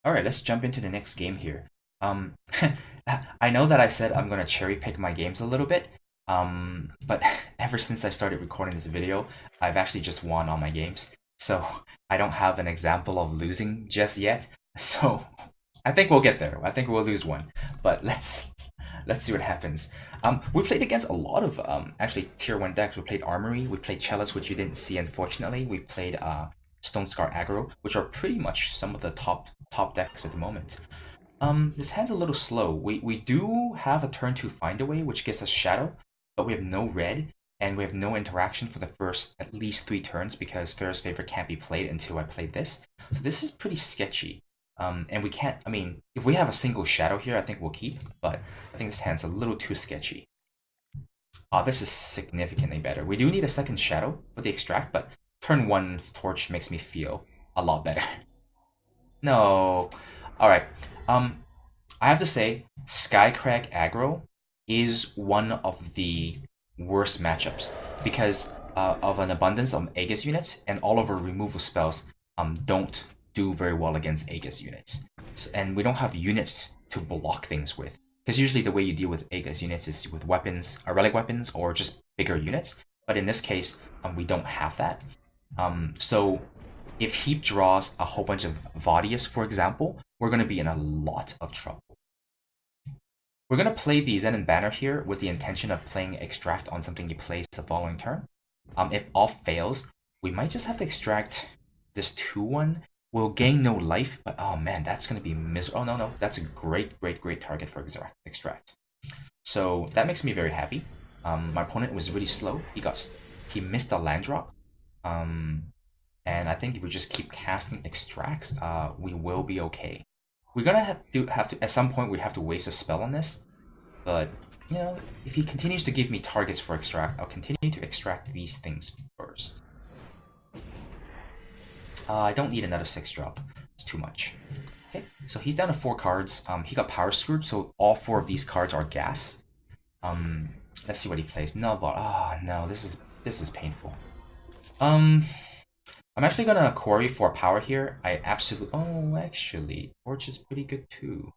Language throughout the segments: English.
Alright, let's jump into the next game here. Um, I know that I said I'm gonna cherry pick my games a little bit, but ever since I started recording this video, I've actually just won all my games. So I don't have an example of losing just yet. So I think we'll get there. I think we'll lose one, but let's see what happens. We played against a lot of actually tier 1 decks. We played Armory, we played Chalice, which you didn't see unfortunately. We played Stone Scar Aggro, which are pretty much some of the top decks at the moment. This hand's a little slow. We do have a turn 2 Find Away, which gives us Shadow, but we have no red, and we have no interaction for the first at least 3 turns because Pharaoh's Favor can't be played until I play this. So this is pretty sketchy. And we can't, I mean, if we have a single Shadow here, I think we'll keep, but I think this hand's a little too sketchy. This is significantly better. We do need a second Shadow with the Extract, but turn 1 Torch makes me feel a lot better. No. Alright. I have to say, Skycrag aggro is one of the worst matchups because of an abundance of Aegis units, and all of our removal spells don't do very well against Aegis units. And we don't have units to block things with. Because usually the way you deal with Aegis units is with weapons, or relic weapons, or just bigger units. But in this case, we don't have that. So if Heap draws a whole bunch of Vadius, for example, we're going to be in a lot of trouble. We're going to play the Zen and Banner here with the intention of playing Extract on something you place the following turn. If all fails, we might just have to extract this 2-1. We'll gain no life, but oh man, that's going to be miserable. Oh no, that's a great target for Extract. So that makes me very happy. My opponent was really slow. He missed a land drop. And I think if we just keep casting Extracts, we will be okay. We're gonna have to at some point we have to waste a spell on this, but you know, if he continues to give me targets for Extract, I'll continue to extract these things first. I don't need another 6-drop. It's too much. Okay, so he's down to 4 cards. He got power screwed, so all 4 of these cards are gas. Let's see what he plays. No, no, this is painful. I'm actually gonna quarry for power here. Actually, Torch is pretty good too.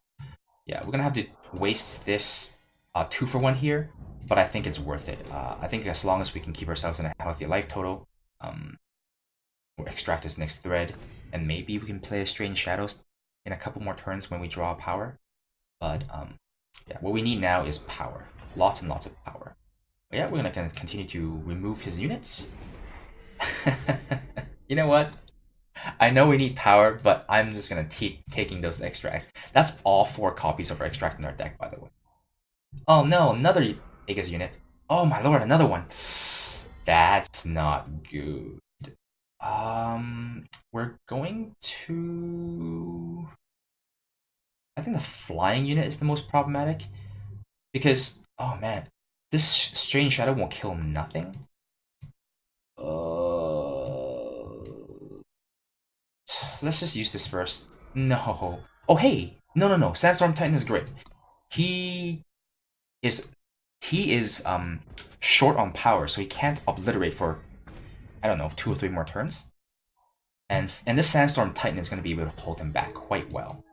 Yeah, we're gonna have to waste this 2-for-1 here, but I think it's worth it. I think as long as we can keep ourselves in a healthy life total, we'll extract this next thread, and maybe we can play a Strange Shadows in a couple more turns when we draw power. But yeah, what we need now is power. Lots and lots of power. But yeah, we're gonna continue to remove his units. You know what? I know we need power, but I'm just gonna keep taking those extracts. That's all 4 copies of our extract in our deck, by the way. Oh no, another Aegis unit. Oh my lord, another one. That's not good. We're going to... I think the flying unit is the most problematic. Because, oh man, this Strange Shadow won't kill nothing. Let's just use this first. No. Oh, hey. No. Sandstorm Titan is great. He is short on power, so he can't obliterate for, I don't know, 2 or 3 more turns. And this Sandstorm Titan is going to be able to hold him back quite well.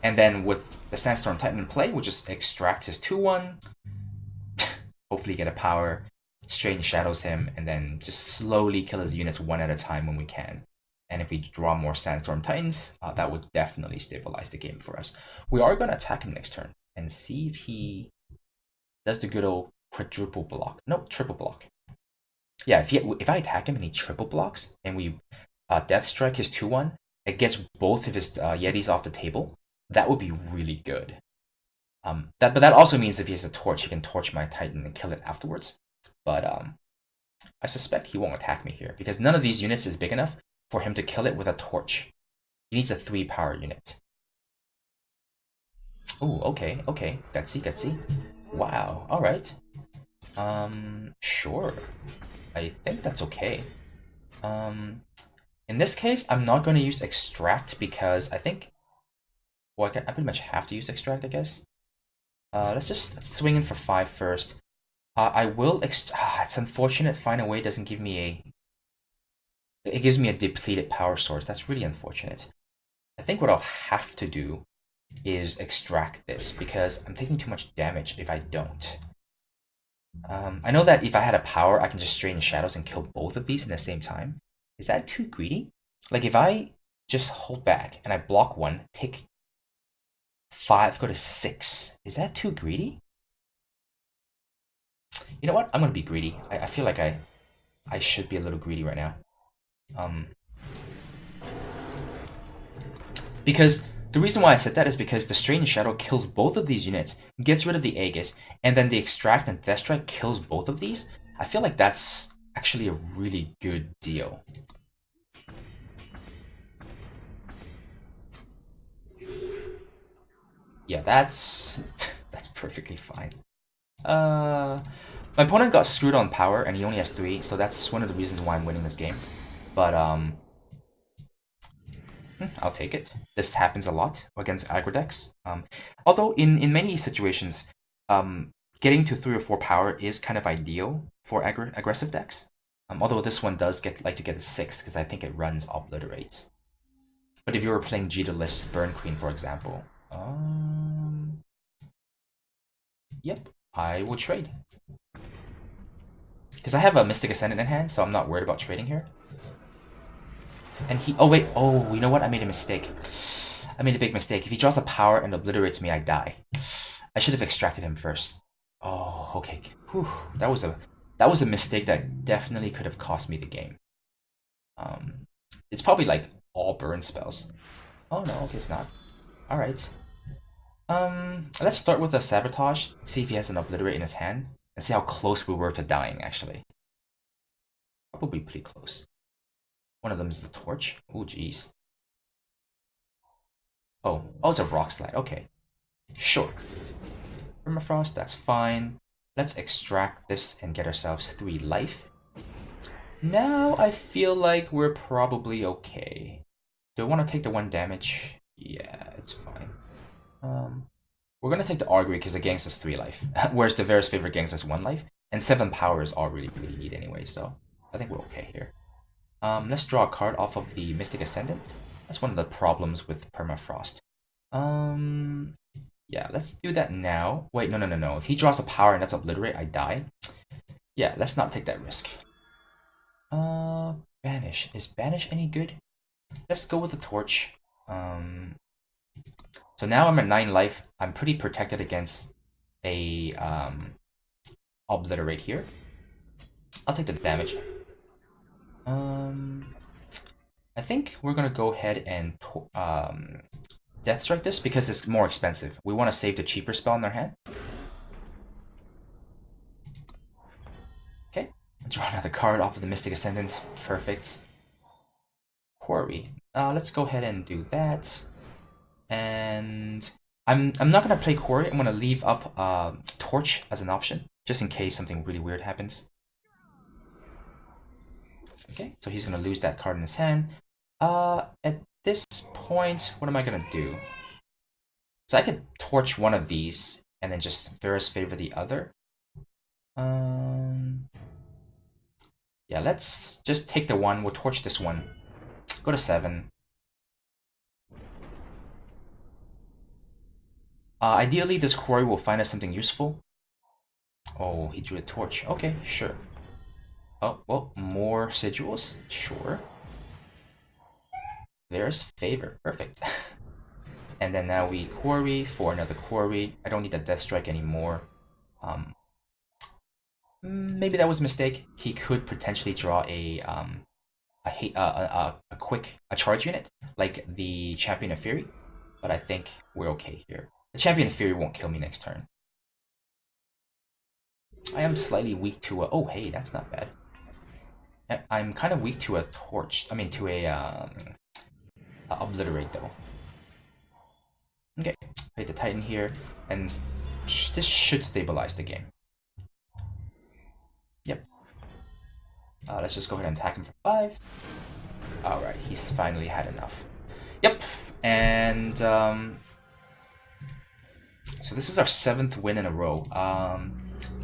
And then with the Sandstorm Titan in play, we'll just extract his 2-1. Hopefully get a power. Strange Shadows him, and then just slowly kill his units one at a time when we can. And if we draw more Sandstorm Titans, that would definitely stabilize the game for us. We are going to attack him next turn and see if he does the good old quadruple block. No, triple block. Yeah, if I attack him and he triple blocks, and we Death Strike his 2-1, it gets both of his Yetis off the table. That would be really good. But that also means if he has a torch, he can torch my Titan and kill it afterwards. But I suspect he won't attack me here, because none of these units is big enough for him to kill it with a torch. He needs a 3-power unit. Oh, okay. Gutsy. Wow, alright. Sure. I think that's okay. In this case, I'm not going to use Extract because I think... Well, I pretty much have to use Extract, I guess. Let's just swing in for 5 first. I will... it's unfortunate Find a Way doesn't give me a... It gives me a depleted power source. That's really unfortunate. I think what I'll have to do is extract this because I'm taking too much damage if I don't. I know that if I had a power, I can just strain shadows and kill both of these in the same time. Is that too greedy? Like if I just hold back and I block one, take 5, go to 6. Is that too greedy? You know what? I'm gonna be greedy. I feel like I should be a little greedy right now. Because the reason why I said that is because the Strain Shadow kills both of these units, gets rid of the Aegis, and then the Extract and Death Strike kills both of these. I feel like that's actually a really good deal. Yeah, that's perfectly fine. My opponent got screwed on power, and he only has 3, so that's one of the reasons why I'm winning this game. But I'll take it. This happens a lot against aggro decks. Although in many situations, getting to 3 or 4 power is kind of ideal for aggressive decks. Although this one does like to get a 6 because I think it runs Obliterates. But if you were playing G-list Burn Queen, for example, yep, I will trade. Because I have a Mystic Ascendant in hand, so I'm not worried about trading here. And he... Oh, wait. Oh, you know what? I made a mistake. I made a big mistake. If he draws a power and obliterates me, I die. I should have extracted him first. Oh, okay. Whew. That was a mistake that definitely could have cost me the game. It's probably like all burn spells. Oh, no. Okay, it's not. Alright. Let's start with a Sabotage. See if he has an Obliterate in his hand. And see how close we were to dying, actually. Probably pretty close. One of them is the Torch. Oh, jeez. Oh, it's a Rock Slide. Okay. Sure. Permafrost, that's fine. Let's extract this and get ourselves 3 life. Now I feel like we're probably okay. Do I want to take the 1 damage? Yeah, it's fine. We're going to take the Augury because it ganks us 3 life. Whereas the Varus favorite ganks us 1 life. And 7 power is all really need anyway, so I think we're okay here. Let's draw a card off of the Mystic Ascendant. That's one of the problems with Permafrost. Yeah, let's do that now. Wait, no. If he draws a power and that's Obliterate, I die. Yeah, let's not take that risk. Banish. Is Banish any good? Let's go with the Torch. So now I'm at 9 life. I'm pretty protected against a Obliterate here. I'll take the damage. I think we're gonna go ahead and Death Strike this because it's more expensive. We want to save the cheaper spell in their hand. Okay, draw another card off of the Mystic Ascendant. Perfect. Quarry. Let's go ahead and do that. And I'm not gonna play Quarry. I'm gonna leave up Torch as an option just in case something really weird happens. Okay, so he's gonna lose that card in his hand. At this point, what am I gonna do? So I could Torch one of these and then just Varus favor the other. Yeah, let's just take the 1. We'll Torch this one. Go to 7. Ideally, this Quarry will find us something useful. Oh, he drew a Torch. Okay, sure. Oh, well, more Sigils. Sure. There's Favor. Perfect. And then now we Quarry for another Quarry. I don't need a Death Strike anymore. Maybe that was a mistake. He could potentially draw a charge unit, like the Champion of Fury. But I think we're okay here. The Champion of Fury won't kill me next turn. I am slightly weak to a... Oh, hey, that's not bad. I'm kind of weak to a Torch. I mean, to a Obliterate, though. Okay, play the Titan here, and this should stabilize the game. Yep. Let's just go ahead and attack him for 5. Alright, he's finally had enough. Yep, and so this is our 7th win in a row.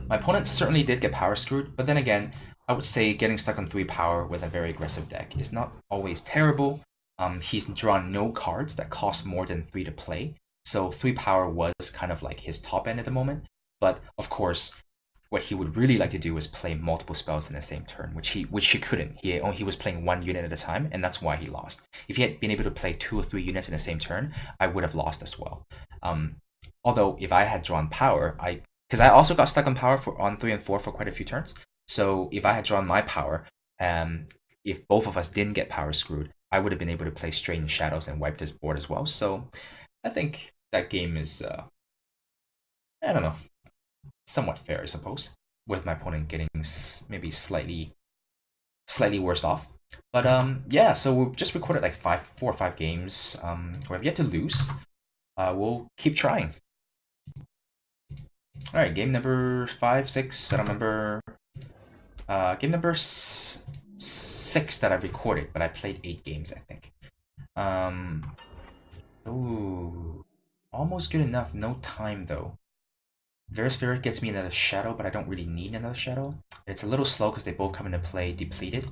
My opponent certainly did get power screwed, but then again, I would say getting stuck on 3 power with a very aggressive deck is not always terrible. He's drawn no cards that cost more than 3 to play. So 3 power was kind of like his top end at the moment. But of course, what he would really like to do is play multiple spells in the same turn, which he couldn't. He was playing 1 unit at a time, and that's why he lost. If he had been able to play 2 or 3 units in the same turn, I would have lost as well. Although if I had drawn power, because I also got stuck on power on 3 and 4 for quite a few turns. So if I had drawn my power, if both of us didn't get power screwed, I would have been able to play straight in shadows and wipe this board as well. So I think that game is, I don't know, somewhat fair, I suppose, with my opponent getting maybe slightly worse off. But yeah, so we just recorded like 4 or 5 games. We have yet to lose. We'll keep trying. All right, game number 5, 6. I don't remember. Game number 6 that I recorded, but I played 8 games, I think. Ooh, almost good enough. No time though. Varus Spirit gets me another shadow, but I don't really need another shadow. It's a little slow because they both come into play depleted.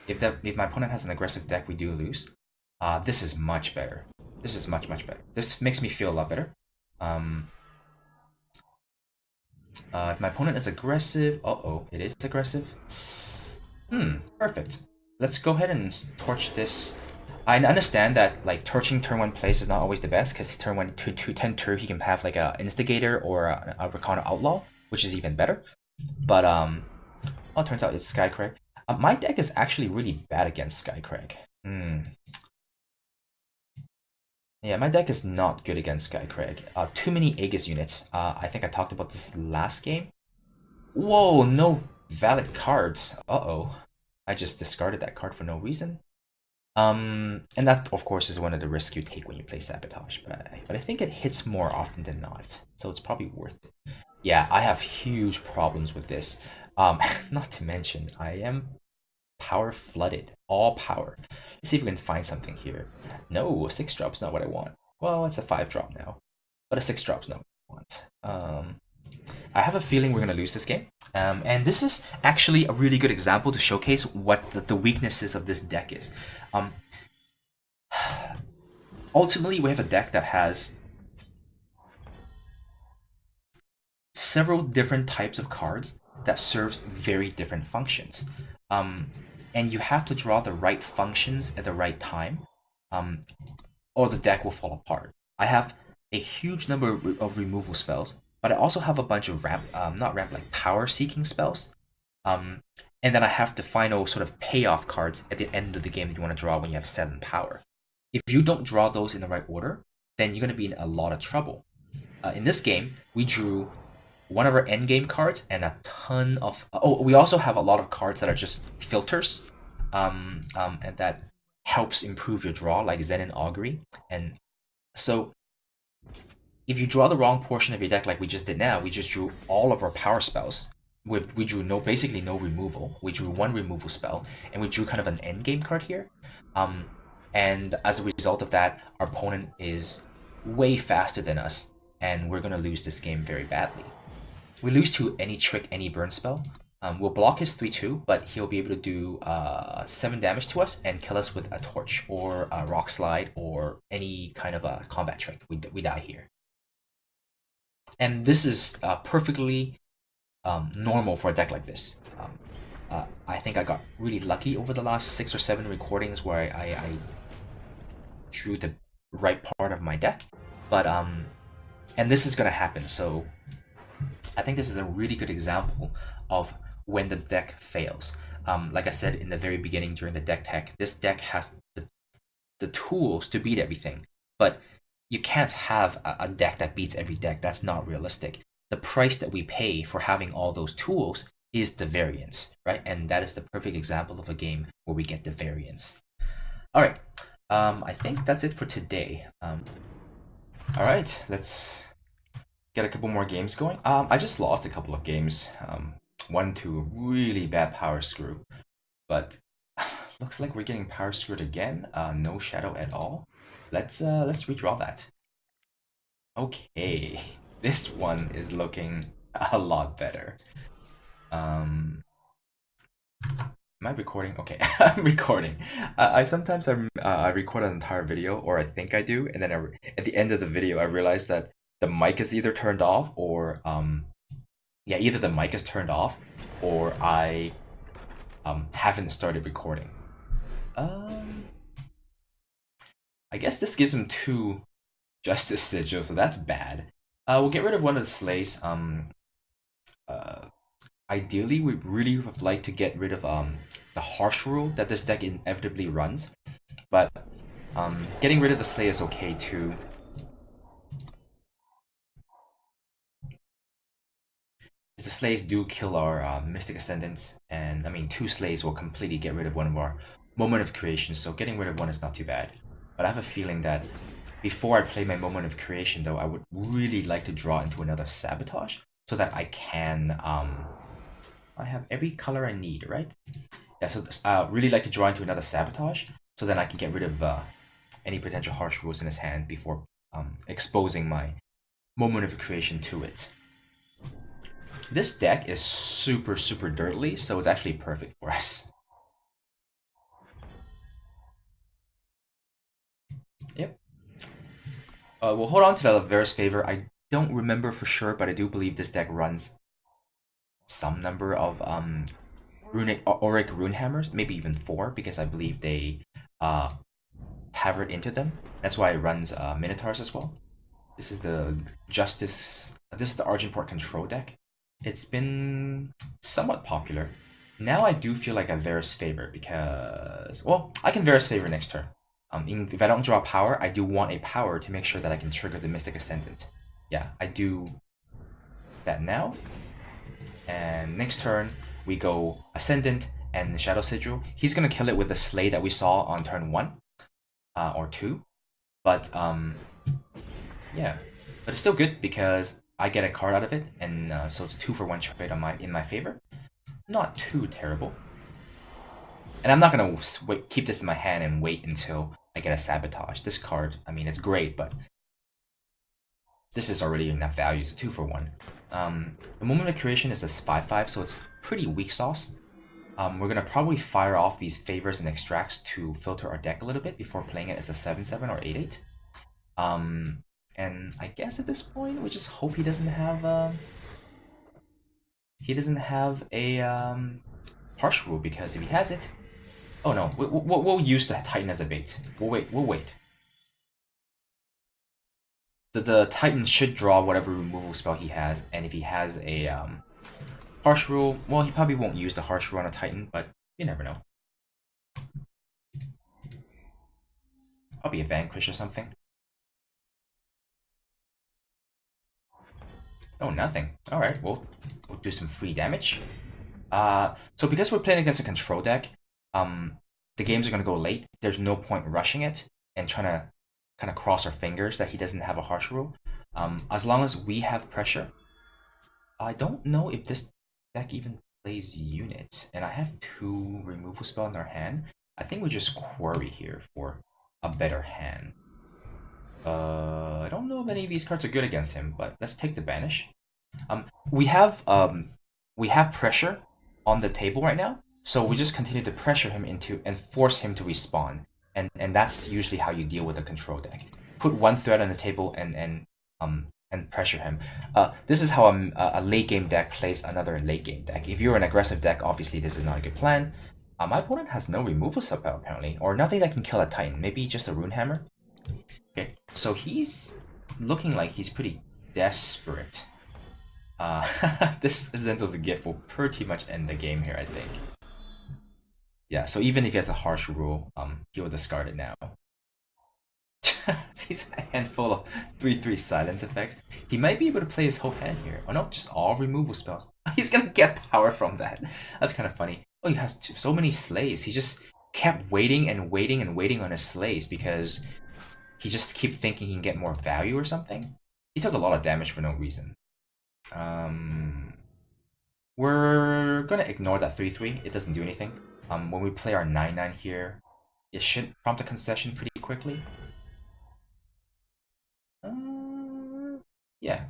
If my opponent has an aggressive deck, we do lose. This is much better. This is much better. This makes me feel a lot better. If my opponent is aggressive, it is aggressive. Perfect. Let's go ahead and torch this. I understand that like torching turn 1 plays is not always the best because turn 1 to 10 he can have like a instigator or a Arcana Outlaw, which is even better. But it turns out it's Skycrag. My deck is actually really bad against Skycrag. Yeah, my deck is not good against Skycrag. Too many Aegis units. I think I talked about this last game. Whoa, no valid cards. I just discarded that card for no reason. And that, of course, is one of the risks you take when you play Sabotage. But I think it hits more often than not, so it's probably worth it. Yeah, I have huge problems with this. Not to mention, I am power flooded. All power. Let's see if we can find something here. No, a 6-drop's not what I want. Well, it's a 5-drop now, but a 6-drop's not what I want. I have a feeling we're going to lose this game. And this is actually a really good example to showcase what the weaknesses of this deck is. Ultimately, we have a deck that has several different types of cards that serves very different functions. And you have to draw the right functions at the right time, or the deck will fall apart. I have a huge number of removal spells, but I also have a bunch of like power-seeking spells. And then I have the final sort of payoff cards at the end of the game that you want to draw when you have 7 power. If you don't draw those in the right order, then you're going to be in a lot of trouble. In this game, we drew one of our endgame cards and a ton of... we also have a lot of cards that are just filters, and that helps improve your draw, like Zen and Augury. And so if you draw the wrong portion of your deck like we just did now, we just drew all of our power spells. We drew basically no removal. We drew 1 removal spell, and we drew kind of an endgame card here. And as a result of that, our opponent is way faster than us, and we're going to lose this game very badly. We lose to any trick, any burn spell. We'll block his 3/2, but he'll be able to do 7 damage to us and kill us with a torch or a rock slide or any kind of a combat trick. We die here. And this is perfectly normal for a deck like this. I think I got really lucky over the last 6 or 7 recordings where I drew the right part of my deck. But and this is gonna happen, so I think this is a really good example of when the deck fails. Like I said in the very beginning during the deck tech, this deck has the tools to beat everything, but you can't have a deck that beats every deck. That's not realistic. The price that we pay for having all those tools is the variance, right? And that is the perfect example of a game where we get the variance. All right, I think that's it for today. All right, let's get a couple more games going. I just lost a couple of games. One to a really bad power screw, but looks like we're getting power screwed again. No shadow at all. Let's redraw that. Okay, this one is looking a lot better. Am I recording? Okay, I'm recording. I sometimes I record an entire video, or I think I do, and then at the end of the video, I realize that the mic is either turned off or yeah, either the mic is turned off or I haven't started recording. Um, I guess this gives him two Justice Sigil, so that's bad. We'll get rid of one of the slays. Uh, Ideally, we really would like to get rid of the harsh rule that this deck inevitably runs, but getting rid of the slay is okay too. The slays do kill our Mystic Ascendants, and I mean, two slays will completely get rid of one of our Moment of Creation, so getting rid of one is not too bad. But I have a feeling that before I play my Moment of Creation, though, I would really like to draw into another Sabotage so that I can. I have every color I need, right? Yeah, so I really like to draw into another Sabotage so then I can get rid of any potential harsh rules in his hand before exposing my Moment of Creation to it. This deck is super, super dirtly, so it's actually perfect for us. Yep. We'll hold on to the Varus Favor. I don't remember for sure, but I do believe this deck runs some number of runic auric rune hammers, maybe even 4, because I believe they Tavern into them. That's why it runs Minotaurs as well. This is the Justice. This is the Argenport control deck. It's been somewhat popular. Now I do feel like I Varus Favor because, well, I can Varus Favor next turn. If I don't draw power, I do want a power to make sure that I can trigger the Mystic Ascendant. Yeah, I do that now. And next turn, we go Ascendant and Shadow Sigil. He's going to kill it with the Slay that we saw on turn 1 or 2. But, yeah. But it's still good because I get a card out of it, and so it's a 2-for-1 trade in my favor. Not too terrible. And I'm not going to keep this in my hand and wait until I get a Sabotage. This card, I mean, it's great, but this is already enough value. It's a 2-for-1. The Moment of Creation is a 5/5, so it's pretty weak sauce. We're going to probably fire off these favors and extracts to filter our deck a little bit before playing it as a 7/7 or 8/8. And I guess at this point, we just hope he doesn't have a harsh rule, because if he has it, oh no, we'll use the Titan as a bait. We'll wait. The Titan should draw whatever removal spell he has, and if he has a harsh rule, well, he probably won't use the harsh rule on a Titan, but you never know. Probably a Vanquish or something. Oh, nothing. Alright, we'll do some free damage. So because we're playing against a control deck, the games are going to go late. There's no point rushing it and trying to kind of cross our fingers that he doesn't have a harsh rule. As long as we have pressure. I don't know if this deck even plays unit, and I have 2 removal spells in our hand. I think we just Quarry here for a better hand. I don't know if any of these cards are good against him, but let's take the banish. We have pressure on the table right now, so we just continue to pressure him into and force him to respawn, and that's usually how you deal with a control deck. Put one threat on the table and pressure him. This is how a late game deck plays another late game deck. If you're an aggressive deck, obviously this is not a good plan. My opponent has no removal spell apparently, or nothing that can kill a Titan. Maybe just a Rune Hammer. Okay, so he's looking like he's pretty desperate. This Zento's gift will pretty much end the game here, I think. Yeah, so even if he has a harsh rule, he will discard it now. He's a handful of 3/3 silence effects. He might be able to play his whole hand here. Oh no, just all removal spells. He's gonna get power from that. That's kind of funny. Oh, he has so many slays. He just kept waiting and waiting and waiting on his slays because he just keep thinking he can get more value or something. He took a lot of damage for no reason. We're gonna ignore that 3/3. It doesn't do anything. When we play our 9/9 here, it should prompt a concession pretty quickly. Yeah.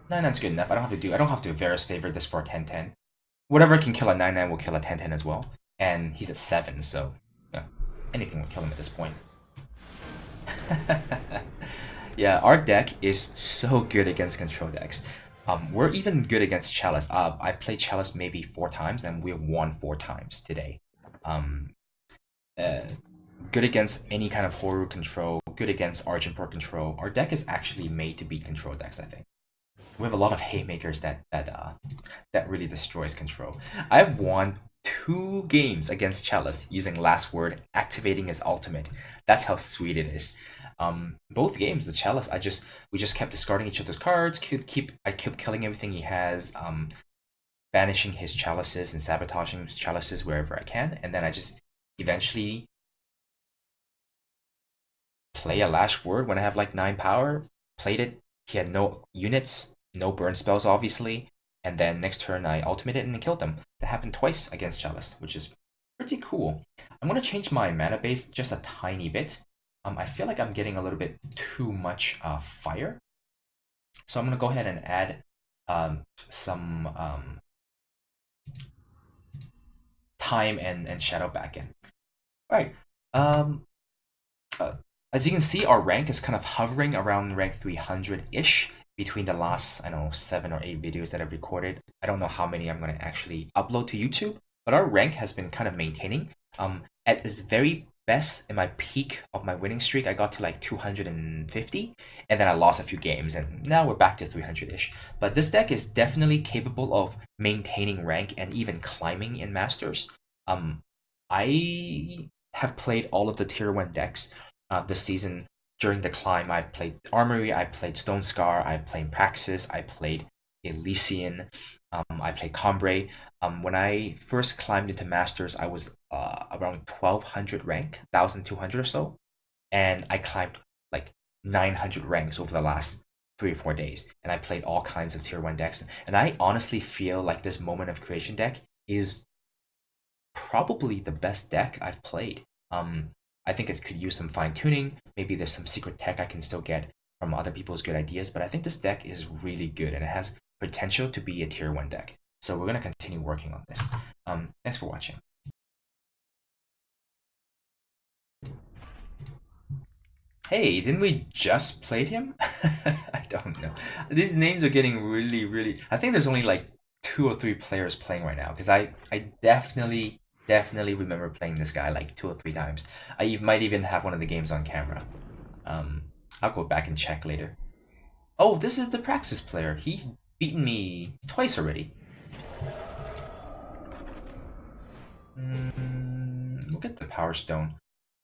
9/9's good enough. I don't have to Varus Favor this for 10/10. whatever can kill a 9/9 will kill a 10/10 as well. And he's at 7, so yeah, anything will kill him at this point. Yeah, our deck is so good against control decks. We're even good against Chalice. I played Chalice maybe 4 times, and we won 4 times today. Um, uh, Good against any kind of Horror control, good against Argenport control. Our deck is actually made to beat control decks, I think. We have a lot of haymakers that really destroys control. I've won 2 games against Chalice using Last Word, activating his ultimate. That's how sweet it is. Both games, the Chalice, we just kept discarding each other's cards. I kept killing everything he has. Banishing his chalices and sabotaging his chalices wherever I can, and then I just eventually play a Last Word when I have like 9 power. Played it. He had no units, no burn spells, obviously, and then next turn I ultimated and killed him. That happened twice against Chalice, which is pretty cool. I'm gonna change my mana base just a tiny bit. I feel like I'm getting a little bit too much fire, so I'm gonna go ahead and add some time and shadow back in. All right. As you can see, our rank is kind of hovering around rank 300-ish between the last, I don't know, 7 or 8 videos that I've recorded. I don't know how many I'm going to actually upload to YouTube, but our rank has been kind of maintaining. At its very best, in my peak of my winning streak, I got to like 250, and then I lost a few games, and now we're back to 300-ish. But this deck is definitely capable of maintaining rank and even climbing in Masters. I have played all of the tier 1 decks this season. During the climb, I played Armory, I played Stone Scar, I played Praxis, I played Elysian, I played Combre. When I first climbed into Masters, I was around 1200 rank, 1200 or so, and I climbed like 900 ranks over the last 3 or 4 days, and I played all kinds of tier 1 decks, and I honestly feel like this Moment of Creation deck is probably the best deck I've played. I think it could use some fine tuning. Maybe there's some secret tech I can still get from other people's good ideas, but I think this deck is really good and it has potential to be a tier 1 deck. So we're going to continue working on this. Thanks for watching. Hey, didn't we just play him? I don't know. These names are getting really. I think there's only like 2 or 3 players playing right now because I definitely remember playing this guy like 2 or 3 times. I might even have one of the games on camera. I'll go back and check later. Oh, this is the Praxis player. He's beaten me twice already. We'll get the Power Stone.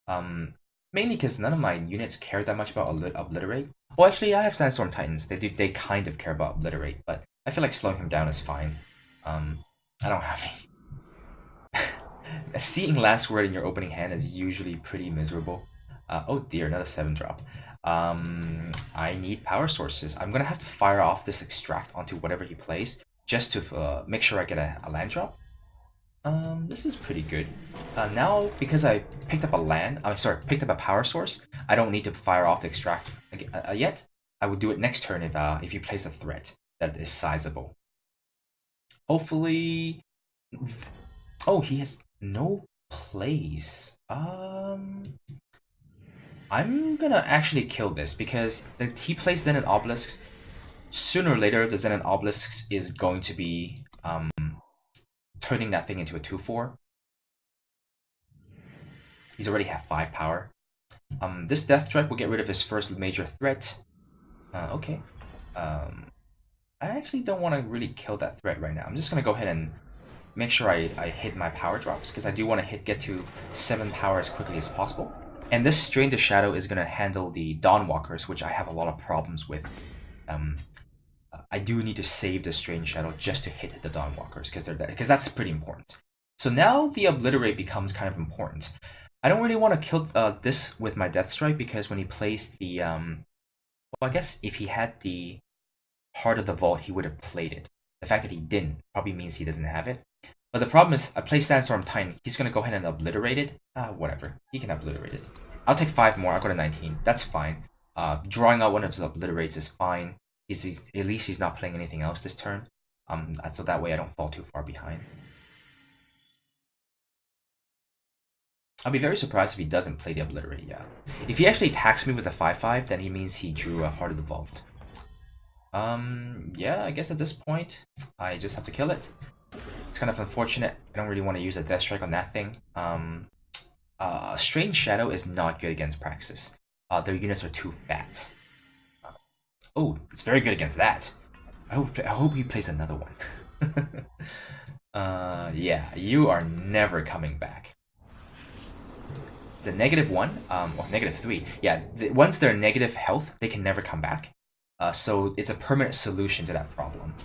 Mainly because none of my units care that much about Obliterate. Well, actually, I have Sandstorm Titans. They kind of care about Obliterate, but I feel like slowing him down is fine. I don't have any. Seeing Last Word in your opening hand is usually pretty miserable. Oh dear, another 7-drop. I need power sources. I'm gonna have to fire off this extract onto whatever he plays just to make sure I get a land drop. This is pretty good. Now, because I picked up picked up a power source, I don't need to fire off the extract yet. I would do it next turn if you place a threat that is sizable. Hopefully... Oh, he has no plays. I'm gonna actually kill this because he plays Zenith Obelisk. Sooner or later, the Zenith Obelisk is going to be turning that thing into a 2/4. He's already have 5 power. This Death Strike will get rid of his first major threat. Okay. I actually don't want to really kill that threat right now. I'm just gonna go ahead and make sure I hit my power drops because I do want to get to 7 power as quickly as possible. And this Strain to Shadow is gonna handle the Dawnwalkers, which I have a lot of problems with. I do need to save the Strange Shadow just to hit the Dawnwalkers because that's pretty important. So now the Obliterate becomes kind of important. I don't really want to kill this with my Death Strike because when he plays the well, I guess if he had the Heart of the Vault, he would have played it. The fact that he didn't probably means he doesn't have it. But the problem is, I play Sandstorm Titan. He's gonna go ahead and obliterate it. Whatever. He can obliterate it. I'll take 5 more. I'll go to 19. That's fine. Drawing out one of his obliterates is fine. At least he's not playing anything else this turn. So that way I don't fall too far behind. I'll be very surprised if he doesn't play the Obliterate, yeah. If he actually attacks me with a 5/5, then he means he drew a Heart of the Vault. Yeah, I guess at this point, I just have to kill it. It's kind of unfortunate. I don't really want to use a Death Strike on that thing. Strange Shadow is not good against Praxis. Their units are too fat. Oh, it's very good against that. I hope he plays another one. Yeah, you are never coming back. It's a -1, or -3. Yeah, once they're negative health, they can never come back. So it's a permanent solution to that problem.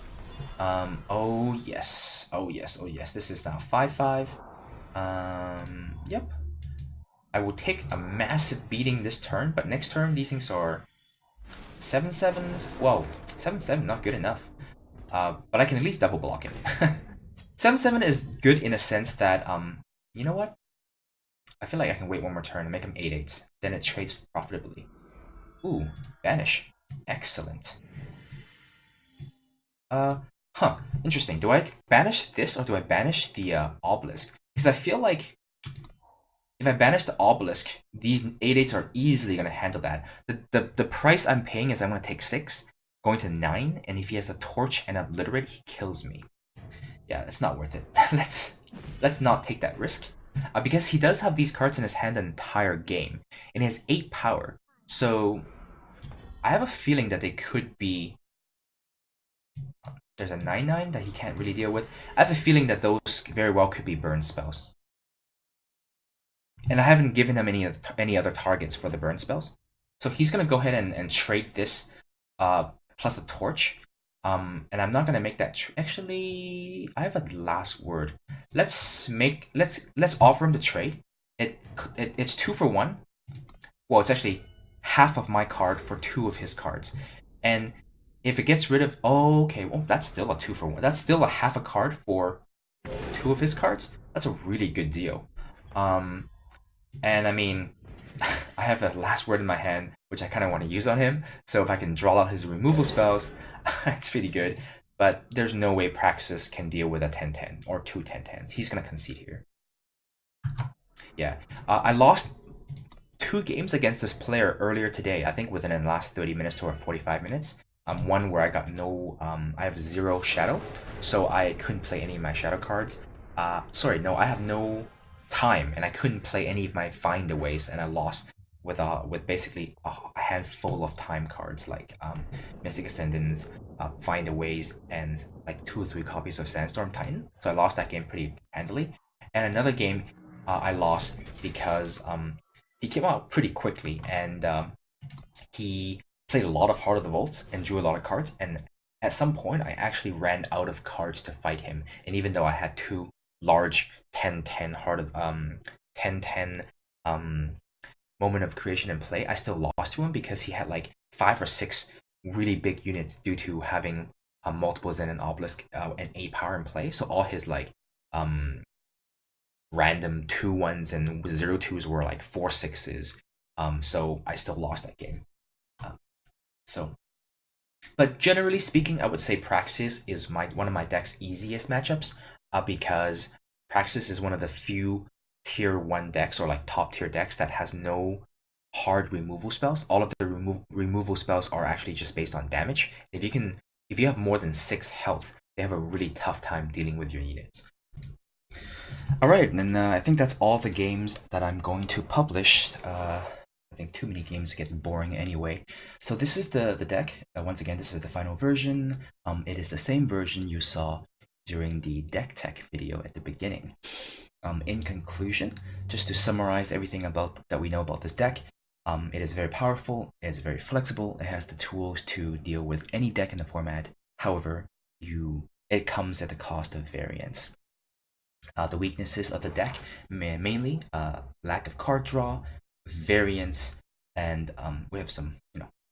Oh yes, oh yes, oh yes. This is now 5/5. Yep. I will take a massive beating this turn, but next turn these things are 7/7s. Whoa, 7/7 not good enough. But I can at least double block it. 7/7 is good in a sense that you know what? I feel like I can wait one more turn and make him 8/8. Then it trades profitably. Ooh, banish. Excellent. Interesting. Do I banish this or do I banish the obelisk? Because I feel like if I banish the obelisk, these 8/8s are easily gonna handle that. The price I'm paying is I'm gonna take 6, going to 9, and if he has a torch and obliterate, he kills me. Yeah, it's not worth it. let's not take that risk. Because he does have these cards in his hand the entire game, and he has 8 power. So I have a feeling that they could be. There's a 9/9 that he can't really deal with. I have a feeling that those very well could be burn spells. And I haven't given him any other targets for the burn spells. So he's gonna go ahead and trade this plus a torch. And I'm not gonna make that. Actually, I have a last word. Let's offer him the trade. It's 2 for 1. Well, it's actually half of my card for 2 of his cards, and if it gets rid of, oh, okay, well that's still a 2 for 1. That's still a half a card for 2 of his cards. That's a really good deal. And I mean, I have a last word in my hand, which I kind of want to use on him. So if I can draw out his removal spells, it's pretty good. But there's no way Praxis can deal with a 10/10 or 2 10/10s. He's gonna concede here. Yeah, I lost 2 games against this player earlier today. I think within the last 30 minutes to 45 minutes. One where I got no, I have 0 shadow, so I couldn't play any of my shadow cards. Sorry, no, I have no time, and I couldn't play any of my findaways, and I lost with basically a handful of time cards like Mystic Ascendants, findaways, and like 2 or 3 copies of Sandstorm Titan. So I lost that game pretty handily. And another game I lost because he came out pretty quickly, and he played a lot of Heart of the Vaults and drew a lot of cards, and at some point I actually ran out of cards to fight him. And even though I had 2 large 10/10 Heart of 10/10 Moment of Creation in play, I still lost to him because he had like 5 or 6 really big units due to having multiple Zen and Obelisk and 8 power in play. So all his like random 2/1s and 0/2s were like 4/6s. So I still lost that game. But generally speaking, I would say Praxis is one of my deck's easiest matchups, because Praxis is one of the few tier 1 decks or like top tier decks that has no hard removal spells. All of the removal spells are actually just based on damage. If you have more than 6 health, they have a really tough time dealing with your units. Alright, and I think that's all the games that I'm going to publish. I think too many games get boring anyway. So this is the deck. Once again, this is the final version. It is the same version you saw during the deck tech video at the beginning. In conclusion, just to summarize everything that we know about this deck, it is very powerful, it is very flexible, it has the tools to deal with any deck in the format. However, it comes at the cost of variance. The weaknesses of the deck, mainly lack of card draw, variance, and we have some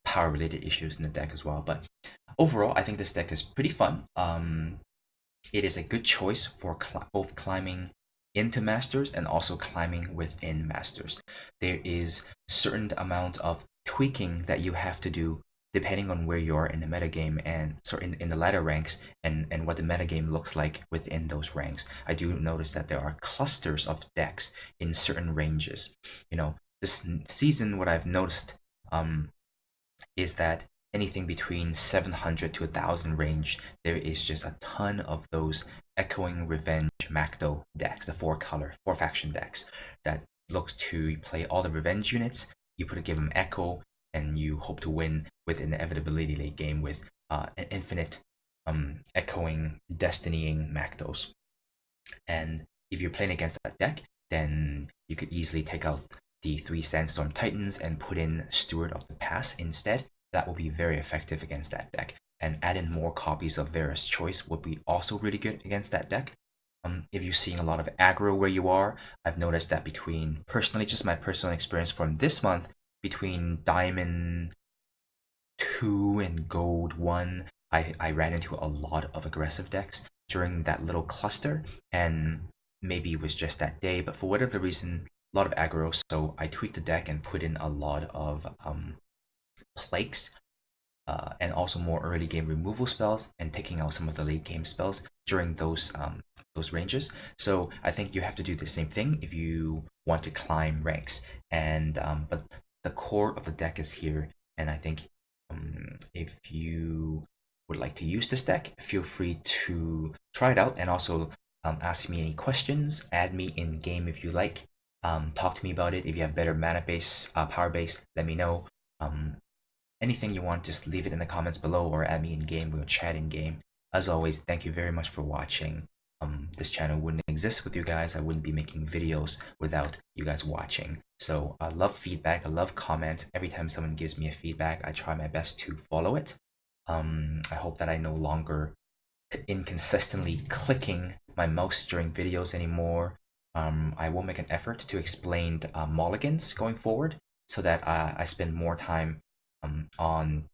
power related issues in the deck as well. But overall, I think this deck is pretty fun. It is a good choice for both climbing into Masters and also climbing within Masters. There is certain amount of tweaking that you have to do depending on where you are in the metagame and in the ladder ranks and what the metagame looks like within those ranks, I do notice that there are clusters of decks in certain ranges. This season, what I've noticed is that anything between 700 to 1000 range, there is just a ton of those Echoing Revenge Macdo decks, the four faction decks that looks to play all the revenge units. You give them Echo, and you hope to win with inevitability late game with an infinite echoing, destinying Macdos. And if you're playing against that deck, then you could easily take out the 3 Sandstorm Titans and put in Steward of the Past instead. That will be very effective against that deck. And add in more copies of Varus Choice would be also really good against that deck. If you're seeing a lot of aggro where you are, I've noticed that just my personal experience from this month, between Diamond 2 and Gold 1, I ran into a lot of aggressive decks during that little cluster, and maybe it was just that day, but for whatever reason, a lot of aggro, so I tweaked the deck and put in a lot of plagues, and also more early game removal spells, and taking out some of the late game spells during those ranges. So I think you have to do the same thing if you want to climb ranks. And but the core of the deck is here, and I think if you would like to use this deck, feel free to try it out, and also ask me any questions. Add me in game if you like. Talk to me about it. If you have better mana base, power base, let me know. Anything you want, just leave it in the comments below or add me in game. We'll chat in game. As always, thank you very much for watching. This channel wouldn't exist with you guys. I wouldn't be making videos without you guys watching. So I love feedback. I love comments. Every time someone gives me a feedback, I try my best to follow it. I hope that I no longer inconsistently clicking my mouse during videos anymore. I will make an effort to explain mulligans going forward, so that I spend more time on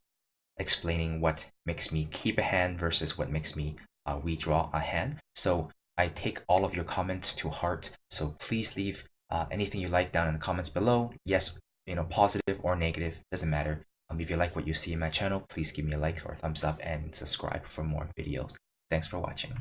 explaining what makes me keep a hand versus what makes me redraw a hand. So I take all of your comments to heart, so please leave anything you like down in the comments below. Yes, positive or negative, doesn't matter. If you like what you see in my channel, please give me a like or a thumbs up and subscribe for more videos. Thanks for watching.